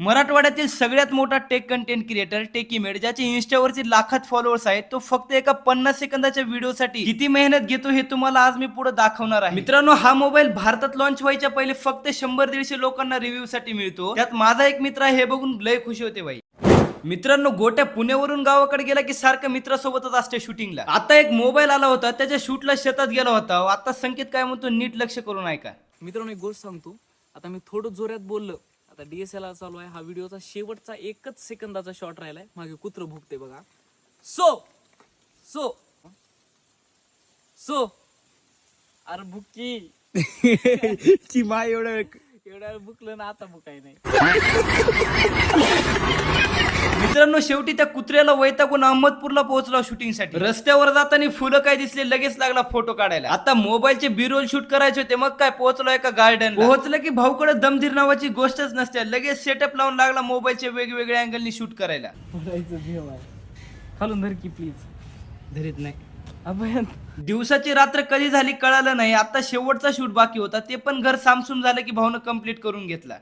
मराठवाड्यातील सगळ्यात मोठा टेक कंटेंट क्रिएटर टेकीमेड ज्याचे इन्स्टावरती लाखात फॉलोअर्स आहेत, तो फक्त एका 50 सेकंदाच्या व्हिडिओसाठी किती मेहनत घेतो हे तुम्हाला आज मी पुढे दाखवणार आहे. मित्रांनो, हा मोबाईल भारतात लॉन्च व्हायच्या पहिले फक्त 100-150 लोकांना रिव्ह्यू साठी मिळतो. त्यात माझा एक मित्र आहे, हे बघून लय खुशी होते भाई. मित्रांनो, गोट्या पुण्यावरून गावाकडे गेला की सारखं मित्रासोबतच असते शूटिंगला. आता एक मोबाईल आला होता, त्याच्या शूटला शेतात गेला होता. आता संकेत काय म्हणतो नीट लक्ष करून ऐका. मित्रांनो, एक गोष्ट सांगतो. आता मी थोडं जोरात बोललो. आता DSLR चालू आहे. हा व्हिडिओचा शेवटचा 1च सेकंदाचा शॉट राहिलाय. मागे कुत्र भुकते बघा. सो सो सो अरे भुकी ची माय एवढ्या भुकलं ना, आता भुकाय नाही. मित्रांनो, शेवटी त्या कुत्र्याला वैतागून अहमदपूरला पोहोचला शूटिंगसाठी. रस्त्यावर जाताना फुलं काय दिसले, लगेच लागला फोटो काढायला. आता मोबाईलचे बिरोल शूट करायचे होते, मग काय पोहोचलो एका गार्डन. पोहोचलं की भाऊकडे दमधीर नावाची गोष्टच नसते. लगेच सेटअप लावून लागला मोबाईलचे वेगवेगळ्या अँगलनी शूट करायला. खालून धर की प्लीज. धरीत नाही. अभयन दिवसाची रात्र कधी झाली कळालं नाही. आता शेवटचा शूट बाकी होता, ते पण घर सामसूम झालं की भाऊनं कंप्लीट करून घेतला.